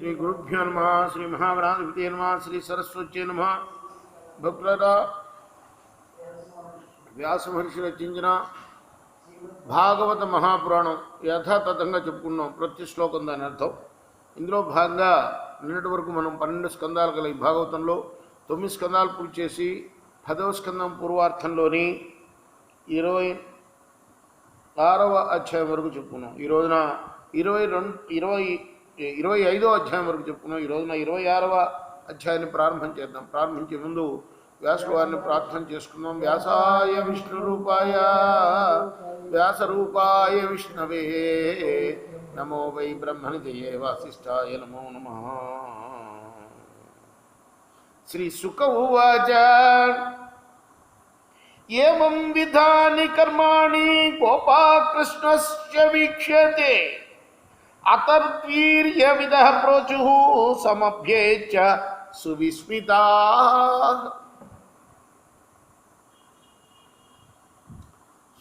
श्री गुरुभ्यो नमः। श्री महागणाधिपतये नमः। श्री सरस्वत्यै नमः। భక్తులారా, వ్యాస మహర్షి రచించిన భాగవత మహాపురాణం యథాతథంగా చెప్పుకున్నాం. ప్రతి శ్లోకం దాని అర్థం. ఇందులో భాగంగా నిన్నటి వరకు మనం 12 స్కందాలు గల ఈ భాగవతంలో 9 స్కందాలు పూర్తి చేసి 10వ స్కందం పూర్వార్థంలోని 26వ అధ్యాయం వరకు చెప్పుకున్నాం. ఈ రోజున 25వ అధ్యాయం వరకు చెప్పుకున్నాం. ఈ రోజున 26వ అధ్యాయాన్ని ప్రారంభం చేద్దాం. ప్రారంభించే ముందు వ్యాసుల వారిని ప్రార్థన చేసుకుందాం. వ్యాసాయ విష్ణు రూపాయ వ్యాస రూపాయ విష్ణవే నమో వై బ్రహ్మనిధయే వాసిష్ఠాయ నమో నమః. శ్రీ శుక ఉవాచ ఏవం విధాని కర్మాణి గోపాకృష్ణస్య వీక్ష్యతే అతర్వీర్యవిదః ప్రోచుః సమభ్యేచ్ఛ సువిస్మితాః.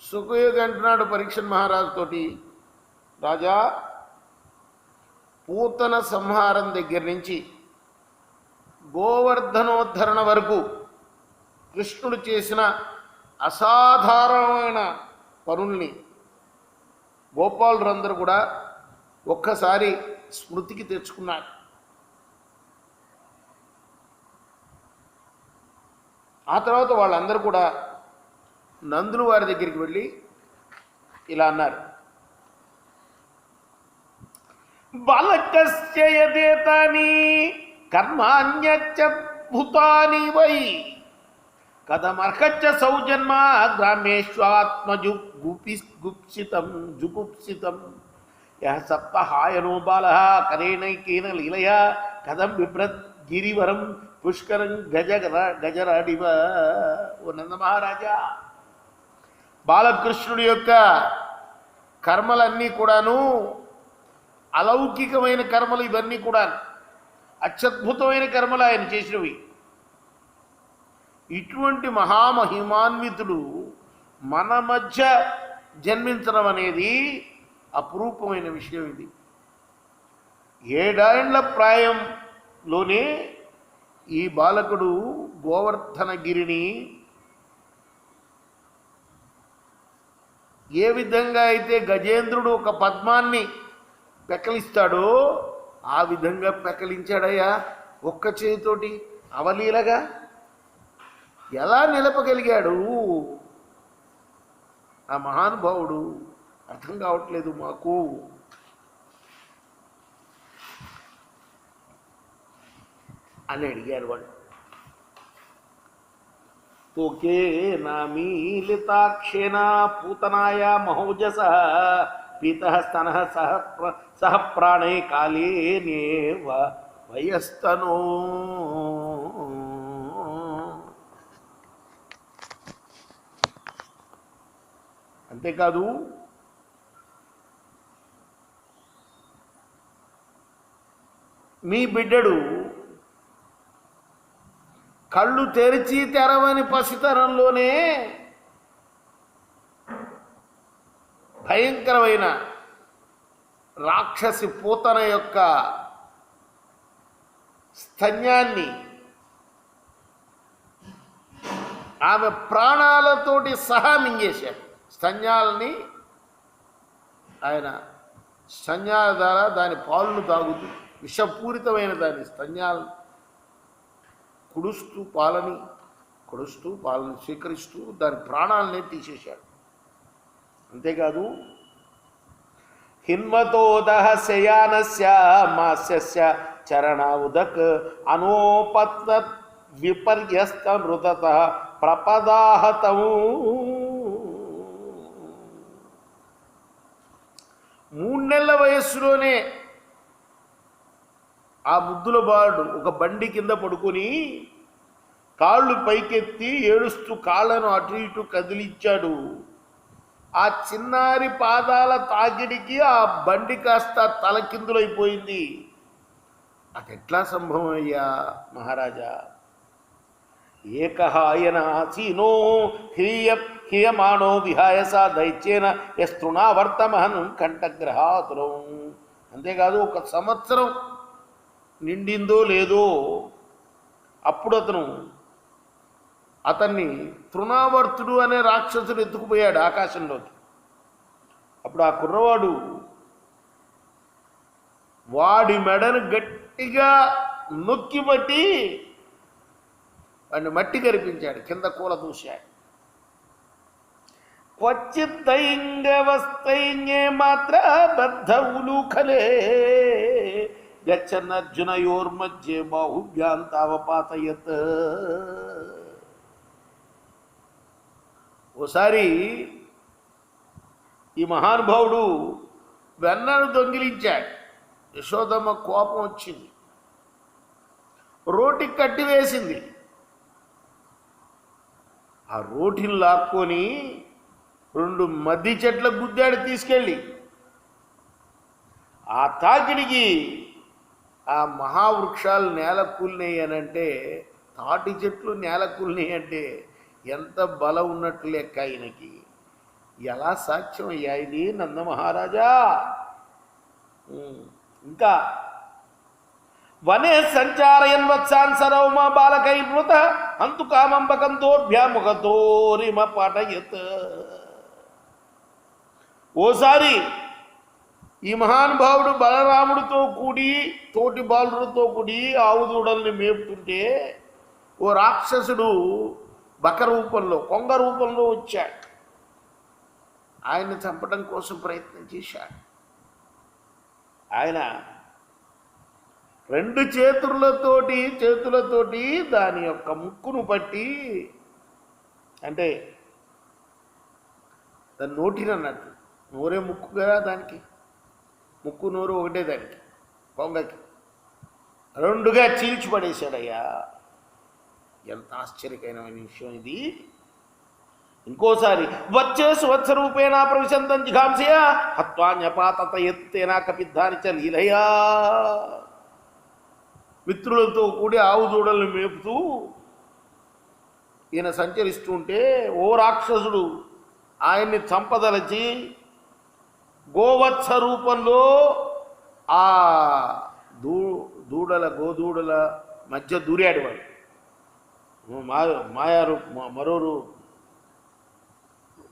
సుఖయోగి అంటున్నాడు పరీక్షణ్ మహారాజు తోటి, రాజా, పూతన సంహారం దగ్గర నుంచి గోవర్ధనోద్ధరణ వరకు కృష్ణుడు చేసిన అసాధారణమైన పనుల్ని గోపాలురందరూ కూడా ఒక్కసారి స్మృతికి తెచ్చుకున్నారు. ఆ తర్వాత వాళ్ళందరూ కూడా నందులు వారి దగ్గరికి వెళ్ళి ఇలా అన్నారు, బాలకస్య యదేతాని కర్మాణ్యత్యద్భుతాని వై కథమర్హచ్చ సౌజన్మ గ్రామేష్వాత్మజుగుప్సితం జుగుప్సితం యః సప్తహాయనో బాలః కరేణైకేన లీలయా కథం బిభ్రత్ గిరివరం పుష్కరం గజరాడివ. ఓ నంద మహారాజా, బాలకృష్ణుడి యొక్క కర్మలన్నీ కూడాను అలౌకికమైన కర్మలు. ఇవన్నీ కూడా అత్యద్భుతమైన కర్మలు ఆయన చేసినవి. ఇటువంటి మహామహిమాన్వితుడు మన మధ్య జన్మించడం అనేది అపురూపమైన విషయం. ఇది 7 ఏళ్ల ప్రాయంలోనే ఈ బాలకుడు గోవర్ధనగిరిని ఏ విధంగా అయితే గజేంద్రుడు ఒక పద్మాన్ని పెకలిస్తాడో ఆ విధంగా పెకలించాడయ్యా. ఒక్క చేతితోటి అవలీలగా ఎలా నిలపగలిగాడు ఆ మహానుభావుడు, అర్థం కావట్లేదు మాకు. అని అడిగారు వాళ్ళు. తోకే నామీలితాక్షేణ పూతనాయ మహోజస పీతః స్తనః సహ ప్రాణే కాలేనేవ వయస్తనో. అంతేకాదు, మీ బిడ్డడు కళ్ళు తెరిచి తెరవని పసితరంలోనే భయంకరమైన రాక్షసి పూతన యొక్క స్తన్యాన్ని ఆమె ప్రాణాలతోటి సహా మింగేశాడు. స్తన్యాలని ఆయన స్తన్యాల ద్వారా దాని పాలను తాగుతూ విషపూరితమైన దాని స్తన్యాలను కుడుస్తూ పాలని స్వీకరిస్తూ దాని ప్రాణాలనే తీసేశాడు. అంతేకాదు, హిన్మతోదహ శయానస్య మాస్యస్య చరణ ఉదక్ అనోపత్త విపర్యస్త మృతత ప్రపదాహతం. 3 నెలల వయస్సులోనే ఆ ముద్దుల బాలుడు ఒక బండి కింద పడుకొని కాళ్ళు పైకెత్తి ఏడుస్తూ కాళ్ళను అటు ఇటు కదిలిచ్చాడు. ఆ చిన్నారి పాదాల తాకిడికి ఆ బండి కాస్త తలకిందులైపోయింది. అది ఎట్లా సంభవం అయ్యా మహారాజా? ఏకహాయనాసీనో హ్రియమాణో విహాయస దైత్యేన యస్తృణావర్తమహన్ కంఠగ్రహాతురం. అంతేకాదు, 1 సంవత్సరం నిండిందో లేదో అప్పుడు అతన్ని తృణావర్తుడు అనే రాక్షసుడు ఎత్తుకుపోయాడు ఆకాశంలోకి. అప్పుడు ఆ కుర్రవాడు వాడి మెడను గట్టిగా నొక్కి పట్టి వాడిని మట్టి కరిపించాడు, కింద కూల దూశాడు. క్వచిత్తైంగవస్తైన్యే మాత్ర బద్ధ ఉలూఖలే గచ్చన్నర్జునయోర్మధ్యే బాహుభ్యాంతావపాతయత్. ఓసారి ఈ మహానుభావుడు వెన్నను దొంగిలించాడు. యశోదమ్మ కోపం వచ్చింది, రోటికి కట్టివేసింది. ఆ రోటిని లాక్కొని 2 మద్ది చెట్లకు గుద్దాడు తీసుకెళ్ళి. ఆ తాకిడికి ఆ మహావృక్షాలు నేల కూలినాయి అనంటే, తాటి చెట్లు నేల కూలినాయి అంటే ఎంత బలం ఉన్నట్లు లెక్క ఆయనకి. ఎలా సాక్ష్యం అయ్యా ఇది నందమహారాజా. ఇంకా వనే సంచారయన్ వత్సాన్ సరౌమా బాలకైర్వృత అంతు కామంబకంతోభ్యాముఖతోరిమ పటయత్. ఓసారి ఈ మహానుభావుడు బలరాముడితో కూడి తోటి బాలుడితో కూడి ఆవు దూడల్ని మేపుతుంటే ఓ రాక్షసుడు బక రూపంలో, కొంగ రూపంలో వచ్చాడు. ఆయన్ని చంపడం కోసం ప్రయత్నం చేశాడు. ఆయన 2 చేతులతోటి దాని యొక్క ముక్కును పట్టి, అంటే దాని నోటినన్నట్టు, నోరే ముక్కు కదా దానికి, ముక్కు నోరు ఒకటే దానికి, కొంగకి 2గా చీల్చిపడేశాడయ్యా. ఎంత ఆశ్చర్యకరమైన విషయం ఇది. ఇంకోసారి వచ్చే స్వత్సరూపేణ ప్రవిశంతం జిఘాంసయ హత్వాన్యపాతత ఎత్తేనా కపిద్ధాని చ లీలయా. మిత్రులతో కూడి ఆవు దూడల్ని మేపుతూ ఈయన సంచరిస్తుంటే ఓ రాక్షసుడు ఆయన్ని చంపదలచి గోవత్స రూపంలో ఆ గోదూడల మధ్య దూరాడు. వాడు మరో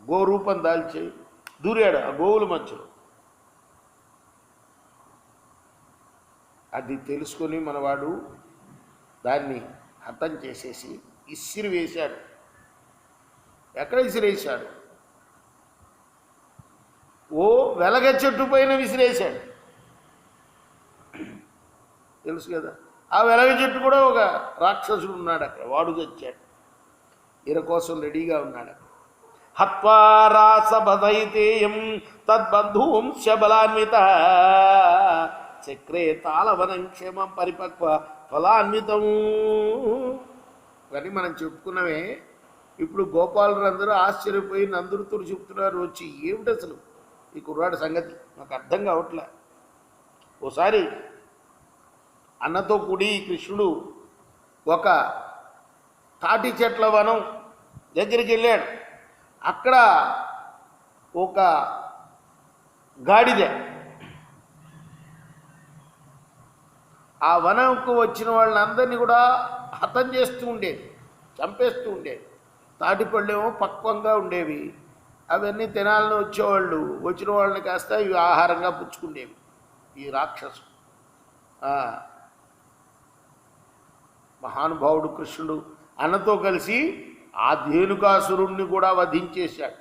గోరూపం దాల్చి దూరాడు ఆ గోవుల మధ్యలో. అది తెలుసుకొని మనవాడు దాన్ని హతం చేసేసి ఇసిరి వేశాడు. ఎక్కడ విసిరేశాడు? ఓ వెలగ చెట్టు పైన విసిరేశాడు. తెలుసు కదా, ఆ వెలగ చెట్టు కూడా ఒక రాక్షసుడు ఉన్నాడు అక్కడ, వాడు చచ్చాడు. ఈయన కోసం రెడీగా ఉన్నాడు. హత్వారాసబదైతేయం తద్బంధూం శబలాన్విత చక్రే తాళవనం క్షేమం పరిపక్వ ఫలాన్వితం. కానీ మనం చెప్పుకున్నవే. ఇప్పుడు గోపాలులందరూ ఆశ్చర్యపోయి నందురుతుడు చెప్తున్నారు వచ్చి, ఏమిటి అసలు ఈ కుర్రాడు సంగతి నాకు అర్థం కావట్లే. ఓసారి అన్నతో కూడి కృష్ణుడు ఒక తాటి చెట్ల వనం దగ్గరికి వెళ్ళాడు. అక్కడ ఒక గాడిద ఆ వనంకు వచ్చిన వాళ్ళందరినీ కూడా హతం చేస్తూ ఉండేది, చంపేస్తూ ఉండేది. తాటిపళ్ళేమో పక్వంగా ఉండేవి, అవన్నీ తినాలని వచ్చేవాళ్ళు, వచ్చిన వాళ్ళని కాస్త ఇవి ఆహారంగా పుచ్చుకుండేవి. ఈ రాక్షసు మహానుభావుడు కృష్ణుడు అన్నతో కలిసి ఆ ధేనుకాసురుణ్ణి కూడా వధించేశాడు.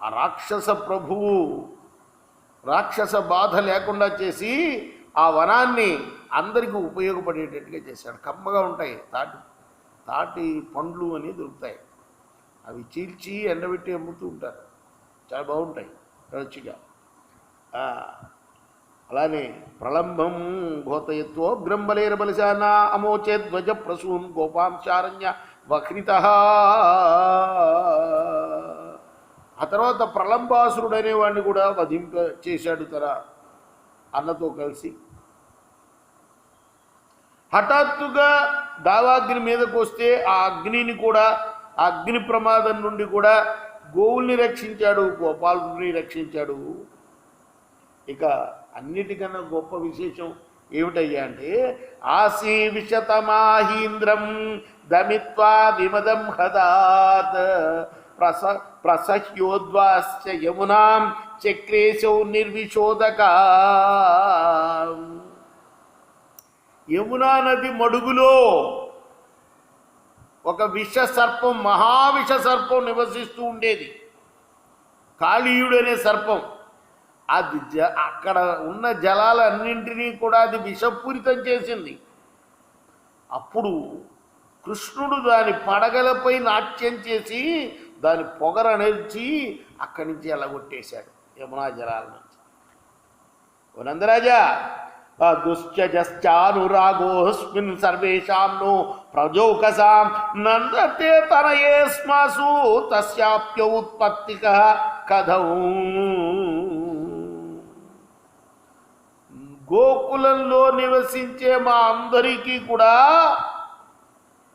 ఆ రాక్షస ప్రభువు రాక్షస బాధ లేకుండా చేసి ఆ వనాన్ని అందరికీ ఉపయోగపడేటట్టుగా చేశాడు. కమ్మగా ఉంటాయి తాటి పండ్లు అని దొరుకుతాయి, అవి చీల్చి ఎండబెట్టి అమ్ముతూ ఉంటారు, చాలా బాగుంటాయి రుచిగా. అలానే ప్రళంబం ఘోతయత్వో గ్రంబలేర బలిశానా అమోచే ధ్వజ ప్రసూన్ గోపాంశారణ్య వక్రిత. ఆ తర్వాత ప్రళంబాసురుడు అనేవాడిని కూడా వధింప చేశాడు తన అన్నతో కలిసి. హఠాత్తుగా దావాగ్ని మీదకు వస్తే ఆ అగ్నిని కూడా, ఆ అగ్ని ప్రమాదం నుండి కూడా గోవుల్ని రక్షించాడు, గోపాలుని రక్షించాడు. ఇక అన్నిటికన్నా గొప్ప విశేషం ఏమిటయ్యా అంటే ఆశీవిషతమాహీంద్రం దమిత్వా విమదం హదాత్ ప్రసహ్యోద్వాస్య యమునాం చక్రేశౌ నిర్విశోదకా. యమునా నది మడుగులో ఒక విష సర్పం, మహావిష సర్పం నివసిస్తూ ఉండేది. కాళీయుడు అనే సర్పం. అది అక్కడ ఉన్న జలాలన్నింటినీ కూడా అది విషపూరితం చేసింది. అప్పుడు కృష్ణుడు దాని పడగలపై నాట్యం చేసి దాని పొగరనర్చి అక్కడి నుంచి ఎల్లగొట్టేశాడు యమునా జలాల నుంచి. ఓ నందరాజా, దుశ్చజశ్చానురాగోస్మిన్ సర్వేషాం నో ప్రజోకసాం నందతే తనయేస్మాసు తస్యాప్యోత్పత్తిక కథం. గోకులంలో నివసించే మా అందరికీ కూడా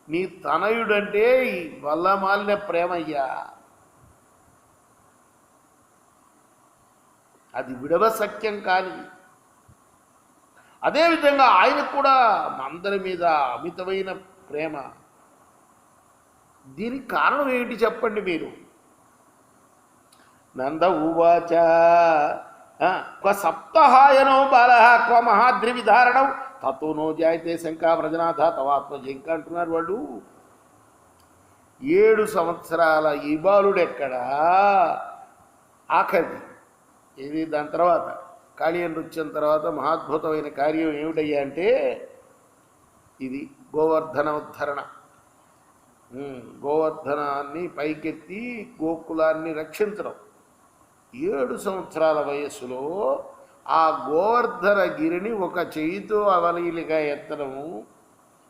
నీ తనయుడంటే వల్లమాలిన ప్రేమయ్యా. అది విడవశక్యం కానిది. అదేవిధంగా ఆయనకు కూడా అందరి మీద అమితమైన ప్రేమ. దీనికి కారణం ఏమిటి చెప్పండి మీరు? నంద ఉవాచ క్వ సప్తహాయనో బాల క్వ మహాద్రి విధారణం తతో నో జాయితే శంకా వ్రజనాథ తవాత్మజంక అంటున్నారు వాళ్ళు. 7 సంవత్సరాల ఈ బాలుడెక్కడా? ఆఖరి ఇది దాని తర్వాత కాళీయ నృత్యం తర్వాత మహాద్భుతమైన కార్యం ఏమిటయ్యా అంటే ఇది గోవర్ధన ఉద్ధరణ. గోవర్ధనాన్ని పైకెత్తి గోకులాన్ని రక్షించడం. 7 సంవత్సరాల వయస్సులో ఆ గోవర్ధన గిరిని ఒక చేయితో అవలీలుగా ఎత్తడము.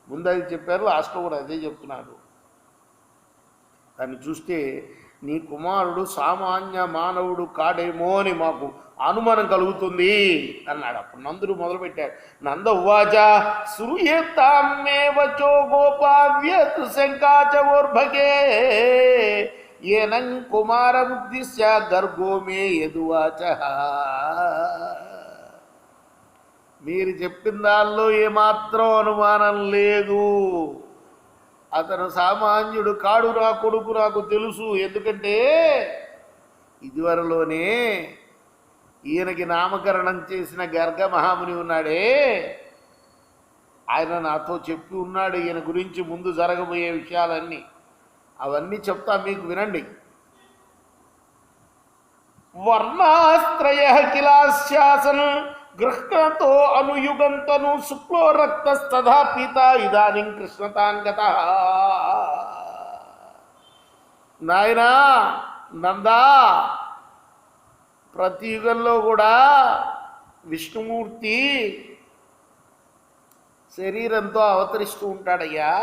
ముందది చెప్పారు, లాస్ట్లో కూడా అదే చెప్తున్నారు. దాన్ని చూస్తే నీ కుమారుడు సామాన్య మానవుడు కాడేమో అని మాకు అనుమానం కలుగుతుంది అన్నాడు. అప్పుడు నందుడు మొదలుపెట్టాడు. నంద ఉవాచ శ్రూయేతామేవచో గోపావ్యత్ శంకాచోర్భగే ఏనం కుమారముద్దిశ్య గర్గో మే యదువాచ. మీరు చెప్పిన దానిలో ఏమాత్రం అనుమానం లేదు. అతను సామాన్యుడు కాడు, నా కొడుకు నాకు తెలుసు. ఎందుకంటే ఇదివరలోనే ఈయనకి నామకరణం చేసిన గర్గ మహాముని ఉన్నాడే, ఆయన నాతో చెప్పి ఉన్నాడు ఈయన గురించి ముందు జరగబోయే విషయాలన్నీ. అవన్నీ చెప్తా మీకు వినండి. వర్ణాస్త్రయ కిలాశ్యాసన్ గృహ్ణతో అనుయుగంతను శుక్లో రక్తస్తథా పీత ఇదానిం కృష్ణతాంగత. నాయనా నందా, ప్రతి యుగంలో కూడా విష్ణుమూర్తి శరీరంతో అవతరిస్తూ ఉంటాడయ్యా.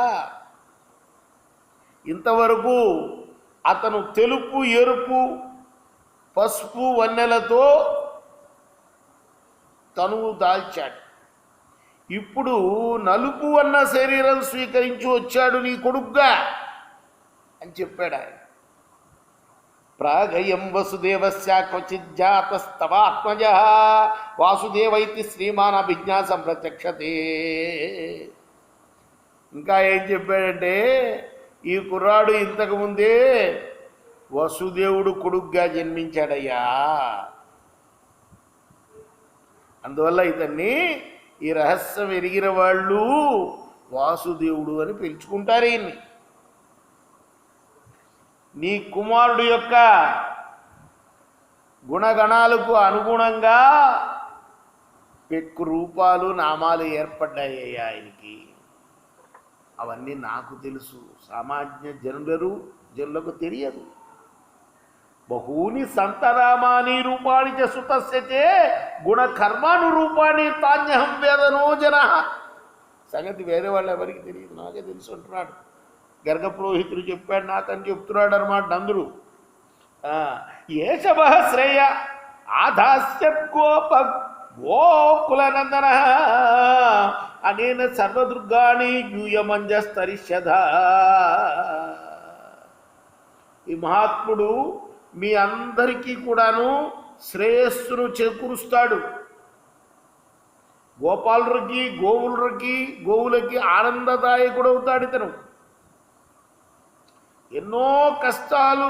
ఇంతవరకు అతను తెలుపు, ఎరుపు, పసుపు వన్నెలతో తనువు దాల్చాడు. ఇప్పుడు నలుపు అన్న శరీరం స్వీకరించి వచ్చాడు నీ కొడుగ్గా అని చెప్పాడు ఆయన. ప్రాగయం వసుదేవస్య క్వచిజ్జాతస్తవాత్మజ వాసుదేవైతి శ్రీమాన్ అభిజ్ఞాసం ప్రత్యక్షతే. ఇంకా ఏం చెప్పాడంటే ఈ కుర్రాడు ఇంతకుముందే వసుదేవుడు కొడుగ్గా జన్మించాడయ్యా. అందువల్ల ఇతన్ని ఈ రహస్యం ఎరిగిన వాళ్ళు వాసుదేవుడు అని పిలుచుకుంటారు ఈయన్ని. నీ కుమారుడు యొక్క గుణగణాలకు అనుగుణంగా పెక్కు రూపాలు, నామాలు ఏర్పడ్డాయ్యా ఆయనకి. అవన్నీ నాకు తెలుసు, సామాన్య జనులకు తెలియదు. బహూని సంతరామాని రూపాణి చ సుతస్యతే గుణకర్మానురూపాణి తాన్యహం వేదనో జన. సంగతి వేరే వాళ్ళు ఎవరికి తెలియదు, నాకే తెలుసు అంటున్నాడు. గర్గపురోహితుడు చెప్పాడు నాకని చెప్తున్నాడు అన్నమాట నందుడు. ఏషవ శ్రేయ ఆధాస్యత్ గోకులనందన అనేన సర్వదుర్గాణి యూయమంజస్తరిష్యధ. ఈ మహాత్ముడు మీ అందరికీ కూడాను శ్రేయస్సును చేకూరుస్తాడు. గోపాలుడికి గోవులకి ఆనందదాయకుడు అవుతాడు ఇతను. ఎన్నో కష్టాలు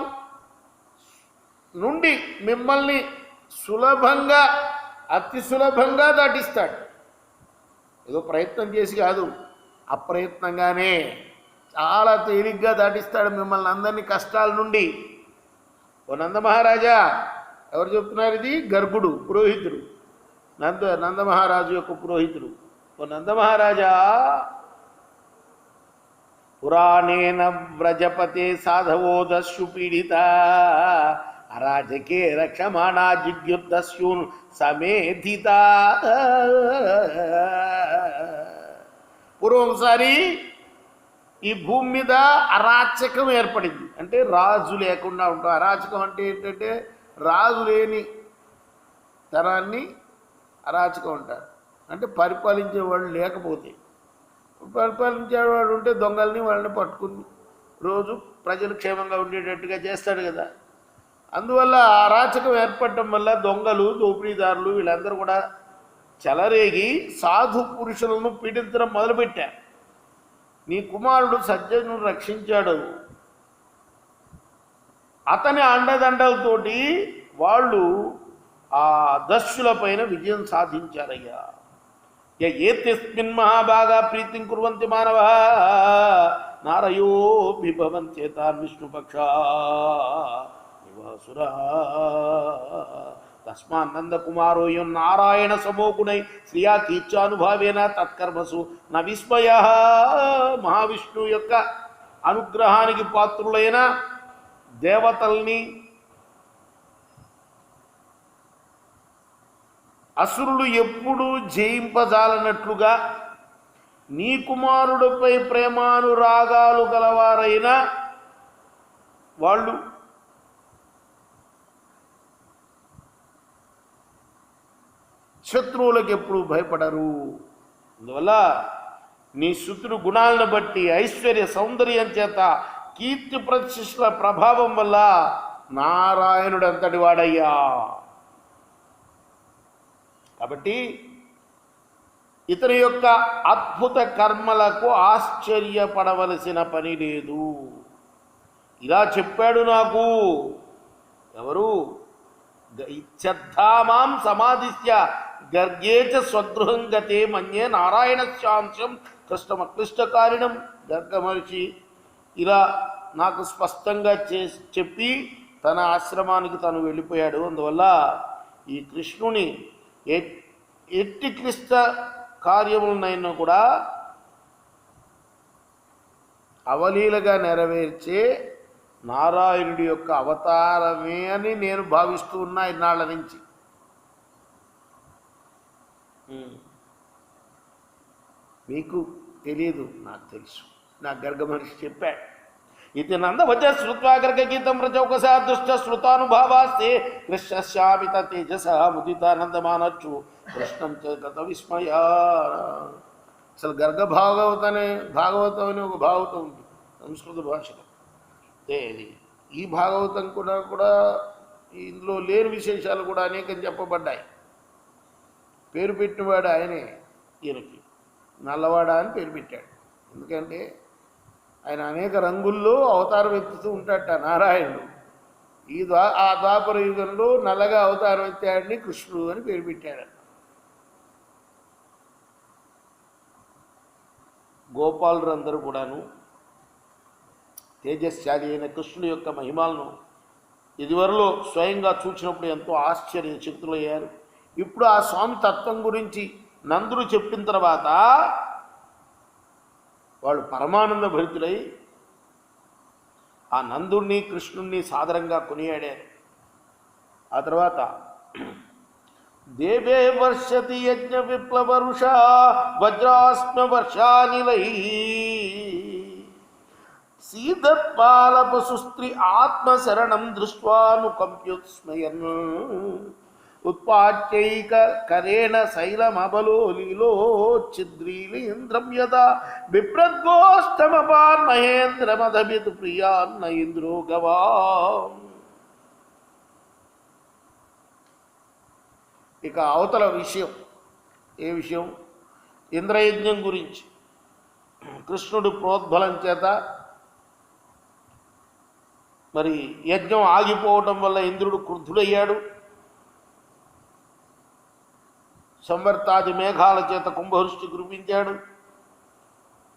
నుండి మిమ్మల్ని సులభంగా, అతి సులభంగా దాటిస్తాడు. ఏదో ప్రయత్నం చేసి కాదు, అప్రయత్నంగానే చాలా తేలిగ్గా దాటిస్తాడు మిమ్మల్ని అందరినీ కష్టాల నుండి. ఓ నందమహారాజా, ఎవరు చెప్తున్నారు ఇది? గర్గుడు, పురోహితుడు, నందమహారాజు యొక్క పురోహితుడు. ఓ నందమహారాజా, పురాణేన వ్రజపతే సాధవో దస్యు పీడిత అరాజకే రక్షమాణా జిగ్యుర్దస్యూన్ సమేధిత. పూర్వంసారి ఈ భూమి మీద అరాచకం ఏర్పడింది. అంటే రాజు లేకుండా ఉంటాం. అరాచకం అంటే ఏంటంటే రాజు లేని తరాన్ని అరాచకం అంటారు. అంటే పరిపాలించేవాళ్ళు లేకపోతే, పరిపాలించేవాడు ఉంటే దొంగల్ని వాళ్ళని పట్టుకుని రోజు ప్రజలు క్షేమంగా ఉండేటట్టుగా చేస్తాడు కదా. అందువల్ల అరాచకం ఏర్పడటం వల్ల దొంగలు, దోపిడీదారులు వీళ్ళందరూ కూడా చెలరేగి సాధు పురుషులను పీడించడం మొదలుపెట్టారు. నీ కుమారుడు సజ్జనుడు రక్షించాడు. అతని అండదండలతోటి వాళ్ళు ఆ దస్యుల పైన విజయం సాధించారయ్యా. ఏతస్మిన్ మహాభాగా ప్రీతిం కుర్వంతి మానవ నారయో బిభవంత్యేతాన్ విష్ణుపక్షా నివాసురా తస్మాన్నందకుమారోయం నారాయణ సమోగుణై శ్రియా కీర్చానుభావేన తత్కర్మసు న విస్మయ. మహావిష్ణువు యొక్క అనుగ్రహానికి పాత్రులైన దేవతల్ని అసురులు ఎప్పుడూ జయింపజాలనట్లుగా నీ కుమారుడిపై ప్రేమానురాగాలు గలవారైన వాళ్ళు శత్రువులకు ఎప్పుడు భయపడరు. అందువల్ల నీ సుతుడు గుణాలను బట్టి, ఐశ్వర్య సౌందర్యం చేత, కీర్తి ప్రతిష్టల ప్రభావం వల్ల నారాయణుడు అంతటి వాడయ్యా. కాబట్టి ఇతని యొక్క అద్భుత కర్మలకు ఆశ్చర్యపడవలసిన పని లేదు. ఇలా చెప్పాడు నాకు. ఎవరు? ఇచ్చద్ధామాం సమాధిస్య గర్గేచ స్వగృహం గతే మన్యే నారాయణశాంశం కృష్ణమక్లిష్టకారిణం. గర్గ మహర్షి ఇలా నాకు స్పష్టంగా చెప్పి తన ఆశ్రమానికి తను వెళ్ళిపోయాడు. అందువల్ల ఈ కృష్ణుని ఎట్టి క్లిష్ట కార్యములనైనా కూడా అవలీలగా నెరవేర్చే నారాయణుడి యొక్క అవతారమే అని నేను భావిస్తూ ఉన్నా ఇన్నాళ్ళ నుంచి. మీకు తెలియదు, నాకు తెలుసు. నాకు గర్గ మహర్షి చెప్పాడు. ఇది నందవచ శ్రుత్వా గర్గగీతం రచౌకసా దుష్ట శ్రుతానుభావాస్తే కృష్ణశ్యామిత తేజస ముదితానందమానచ్చు కృష్ణం గత విస్మయ. అసలు గర్గ భాగవతం అని ఒక భాగవతం ఉంది సంస్కృత భాషలో. ఈ భాగవతం కూడా ఇందులో లేని విశేషాలు కూడా అనేకం చెప్పబడ్డాయి. పేరు పెట్టినవాడు ఆయనే. ఈయనకి నల్లవాడ అని పేరు పెట్టాడు. ఎందుకంటే ఆయన అనేక రంగుల్లో అవతారం ఎత్తుతూ ఉంటాడట నారాయణుడు. ఆ ద్వాపర యుగంలో నల్లగా అవతారం ఎత్తాడని కృష్ణుడు అని పేరు పెట్టాడు. గోపాలురందరూ కూడాను తేజస్శాలి అయిన కృష్ణుడి యొక్క మహిమాలను ఇదివరలో స్వయంగా చూసినప్పుడు ఎంతో ఆశ్చర్యచకితులయ్యారు. ఇప్పుడు ఆ స్వామి తత్వం గురించి నందుడు చెప్పిన తర్వాత వాళ్ళు పరమానంద భరితులై ఆ నందుణ్ణి కృష్ణుణ్ణి సాదరంగా కొనియాడారు. ఆ తర్వాత దేవే వర్షతి యజ్ఞ విప్లవరుష వజ్రాస్మ వర్షానిలై సీదత్పాలపసుస్త్రీ ఆత్మశరణం దృష్ట్వానుకంప్యుత్స్మయన్ ఉత్పాట్యైక కరేణ శైలమబలోలీలో ఛిద్రీలీంద్రం యదా బిభ్రద్గోష్టమపాన్ మహేంద్రమదభిత్ ప్రియాన్న ఇంద్రో గవాం. ఇక అవతల విషయం ఏ విషయం? ఇంద్రయజ్ఞం గురించి. కృష్ణుడు ప్రోద్బలం చేత మరి యజ్ఞం ఆగిపోవటం వల్ల ఇంద్రుడు క్రుద్ధుడయ్యాడు. సంవర్తాది మేఘాల చేత కుంభవృష్టి కురిపించాడు.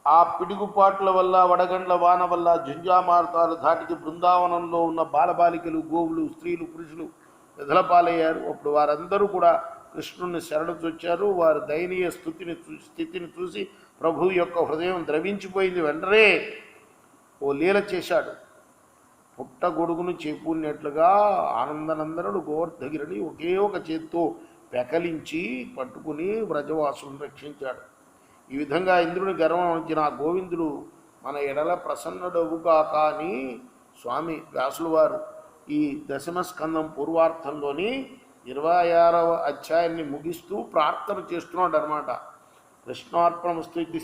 ఆ పిడుగుపాట్ల వల్ల, వడగండ్ల వాన వల్ల జుంజామార్తాలు ధాటికి బృందావనంలో ఉన్న బాలబాలికలు, గోవులు, స్త్రీలు, పురుషులు వెదలపాలయ్యారు. అప్పుడు వారందరూ కూడా కృష్ణుణ్ణి శరణుచొచ్చారు. వారి దయనీయ స్థితిని చూసి ప్రభువు యొక్క హృదయం ద్రవించిపోయింది. వెంటనే ఓ లీల చేశాడు. పుట్టగొడుగును చేకూరినట్లుగా ఆనందనందనుడు గోవర్ధగిరిని ఒకే ఒక చేత్తో పెకలించి పట్టుకుని వ్రజవాసులను రక్షించాడు. ఈ విధంగా ఇంద్రుని గర్వం వచ్చిన ఆ గోవిందుడు మన ఎడల ప్రసన్నుడవుగా కానీ స్వామి వ్యాసుల వారు ఈ దశమస్కందం పూర్వార్థంలోని 26వ అధ్యాయాన్ని ముగిస్తూ ప్రార్థన చేస్తున్నాడు అన్నమాట. కృష్ణార్పణమస్తు ఇది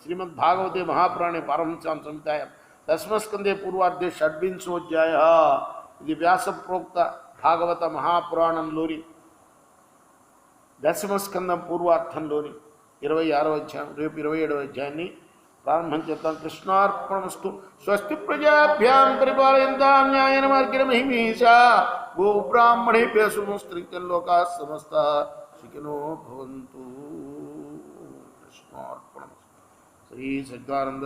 శ్రీమద్భాగవతే మహాపురాణే పారమహంస్యాం సంహితాయాం దశమస్కందే పూర్వార్ధే షడ్వింశోధ్యాయ. ఇది వ్యాసప్రోక్త భాగవత మహాపురాణంలోని దశమస్కందం పూర్వార్థంలోని 26వ అధ్యాయం. రేపు 27వ అధ్యాయాన్ని ప్రారంభం చేద్దాం. కృష్ణార్పణమస్తు. స్వస్తి ప్రజాభ్యాం పరిపాలయంతాం న్యాయేన మార్గేణ మహిమీషా. గోబ్రాహ్మణేభ్యః శుభమస్తు. లోకాః సమస్తాః సుఖినో భవంతు. కృష్ణార్పణమస్తు. శ్రీ సచ్చిదానంద